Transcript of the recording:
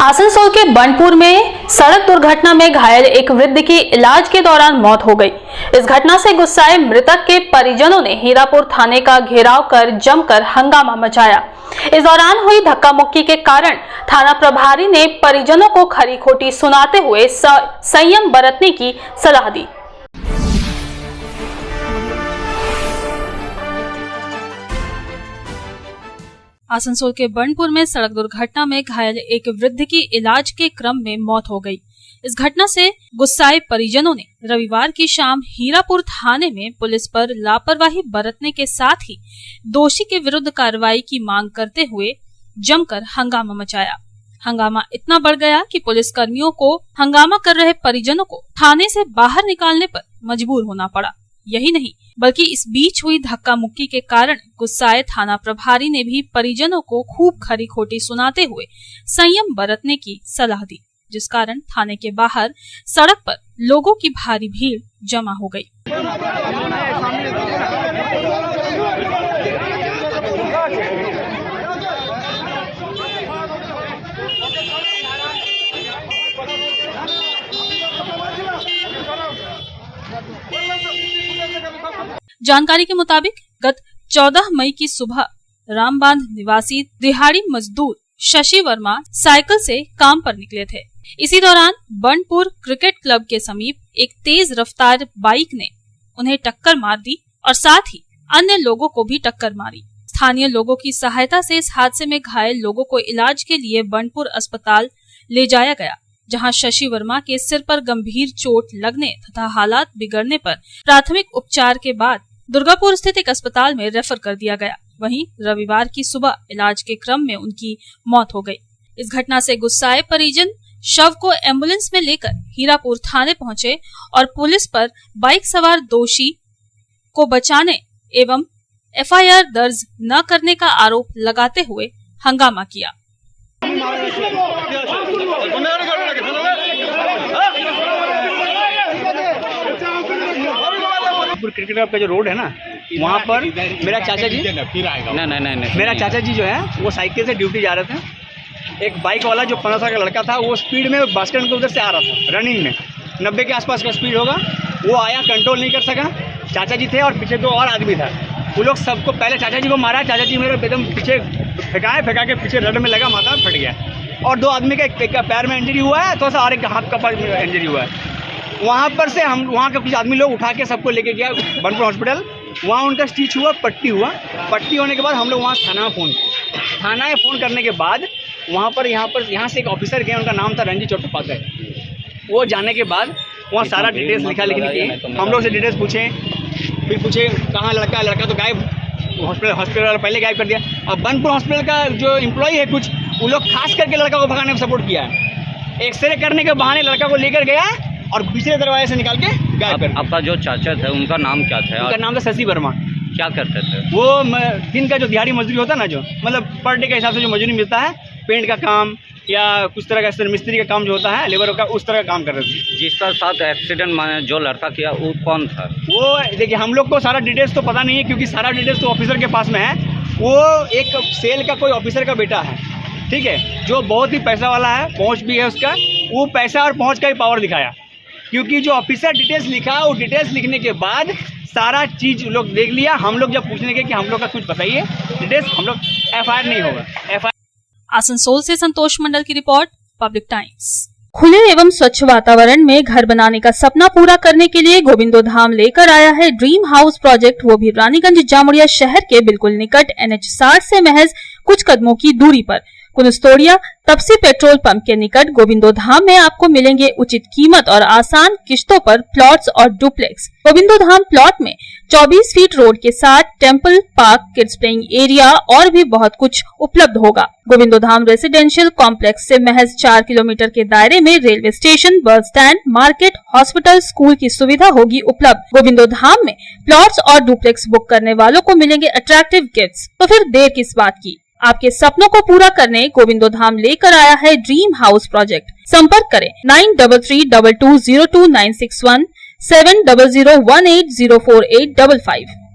आसनसोल के बनपुर में सड़क दुर्घटना में घायल एक वृद्ध की इलाज के दौरान मौत हो गई। इस घटना से गुस्साए मृतक के परिजनों ने हीरापुर थाने का घेराव कर जमकर हंगामा मचाया। इस दौरान हुई धक्का मुक्की के कारण थाना प्रभारी ने परिजनों को खरी खोटी सुनाते हुए संयम बरतने की सलाह दी। आसनसोल के बनपुर में सड़क दुर्घटना में घायल एक वृद्ध की इलाज के क्रम में मौत हो गई। इस घटना से गुस्साए परिजनों ने रविवार की शाम हीरापुर थाने में पुलिस पर लापरवाही बरतने के साथ ही दोषी के विरुद्ध कार्रवाई की मांग करते हुए जमकर हंगामा मचाया। हंगामा इतना बढ़ गया कि पुलिस कर्मियों को हंगामा कर रहे परिजनों को थाने से बाहर निकालने पर मजबूर होना पड़ा। यही नहीं बल्कि इस बीच हुई धक्का मुक्की के कारण गुस्साए थाना प्रभारी ने भी परिजनों को खूब खरी खोटी सुनाते हुए संयम बरतने की सलाह दी, जिस कारण थाने के बाहर सड़क पर लोगों की भारी भीड़ जमा हो गई। जानकारी के मुताबिक गत 14 मई की सुबह रामबांध निवासी दिहाड़ी मजदूर शशि वर्मा साइकिल से काम पर निकले थे। इसी दौरान बनपुर क्रिकेट क्लब के समीप एक तेज रफ्तार बाइक ने उन्हें टक्कर मार दी और साथ ही अन्य लोगों को भी टक्कर मारी। स्थानीय लोगों की सहायता से इस हादसे में घायल लोगों को इलाज के लिए बनपुर अस्पताल ले जाया गया, जहां शशि वर्मा के सिर पर गंभीर चोट लगने तथा हालात बिगड़ने पर प्राथमिक उपचार के बाद दुर्गापुर स्थित एक अस्पताल में रेफर कर दिया गया। वहीं रविवार की सुबह इलाज के क्रम में उनकी मौत हो गई। इस घटना से गुस्साए परिजन शव को एम्बुलेंस में लेकर हीरापुर थाने पहुंचे और पुलिस पर बाइक सवार दोषी को बचाने एवं एफआईआर दर्ज न करने का आरोप लगाते हुए हंगामा किया। क्रिकेट क्लब का जो रोड है ना, वहाँ पर मेरा चाचा जी मेरा चाचा जी जो है वो साइकिल से ड्यूटी जा रहे थे। एक बाइक वाला जो 15 साल का लड़का था वो स्पीड में बस स्टैंड के उधर से आ रहा था, रनिंग में 90 के आसपास का स्पीड होगा। वो आया, कंट्रोल नहीं कर सका। चाचा जी थे और पीछे 2 और आदमी था। वो लोग सबको पहले चाचा जी को मारा। चाचा जी मेरे एकदम पीछे फेंका के पीछे रड में लगा, माथा फट गया। और 2 आदमी का एक का पैर में इंजरी हुआ है, थोड़ा सा और एक हाथ का इंजरी हुआ है। वहाँ पर से हम वहाँ के कुछ आदमी लोग उठा के सबको लेके गया बनपुर हॉस्पिटल। वहाँ उनका स्टिच हुआ, पट्टी हुआ। पट्टी होने के बाद हम लोग वहाँ थाना में फ़ोन करने के बाद यहाँ से एक ऑफिसर गए, उनका नाम था रंजीत चट्टोपाध्याय। वो जाने के बाद वहाँ सारा डिटेल्स लिखने की हम लोग से डिटेल्स पूछे, फिर पूछे कहाँ लड़का तो गायब, हॉस्पिटल वाला पहले गायब कर दिया। और बनपुर हॉस्पिटल का जो एम्प्लॉय है कुछ, वो लोग खास करके लड़का को भगाने में सपोर्ट किया है। एक्सरे करने के बहाने लड़का को लेकर गया और दूसरे दरवाजे से निकाल के गायब कर। आपका जो चाचा था उनका नाम क्या था? उनका नाम था शशि वर्मा। क्या करते थे वो? दिन का जो दिहाड़ी मजदूरी होता है ना, जो मतलब पर डे के हिसाब से जो मजदूरी मिलता है, पेंट का काम या कुछ तरह का मिस्त्री का काम जो होता है, लेबर का, उस तरह का काम कर रहे थे। जिसका साथ एक्सीडेंट में जो लड़का किया वो कौन था? वो देखिए, हम लोग को सारा डिटेल्स तो पता नहीं है, क्योंकि सारा डिटेल्स तो ऑफिसर के पास में है। वो एक सेल का कोई ऑफिसर का बेटा है, ठीक है, जो बहुत ही पैसा वाला है, पहुँच भी है उसका। वो पैसा और पहुँच का ही पावर दिखाया, क्योंकि जो ऑफिसर डिटेल्स लिखा, वो डिटेल्स लिखने के बाद सारा चीज लोग देख लिया। हम लोग जब पूछने के कि हम लोग का कुछ बताइए डिटेल्स, हम लोग एफआईआर नहीं होगा। आसनसोल से संतोष मंडल की रिपोर्ट, पब्लिक टाइम्स। खुले एवं स्वच्छ वातावरण में घर बनाने का सपना पूरा करने के लिए गोविंदो धाम लेकर आया है ड्रीम हाउस प्रोजेक्ट, वो भी रानीगंज जामुड़िया शहर के बिल्कुल निकट NH 60 से महज कुछ कदमों की दूरी पर कुनस्तोड़िया तपसी पेट्रोल पंप के निकट गोविंदो धाम में आपको मिलेंगे उचित कीमत और आसान किश्तों पर प्लॉट्स और डुप्लेक्स। गोविंदो धाम प्लॉट में 24 फीट रोड के साथ temple, park, kids playing area और भी बहुत कुछ उपलब्ध होगा। गोविंदो धाम रेसिडेंशियल कॉम्प्लेक्स से महज 4 किलोमीटर के दायरे में railway station, bus stand, market, hospital, school की सुविधा होगी उपलब्ध। गोविंदो धाम में प्लॉट्स और डुप्लेक्स बुक करने वालों को मिलेंगे अट्रैक्टिव गिफ्ट्स। तो फिर देर किस बात की, आपके सपनों को पूरा करने गोविंदो धाम लेकर आया है ड्रीम हाउस प्रोजेक्ट। संपर्क करें 9332202961, 7001804855।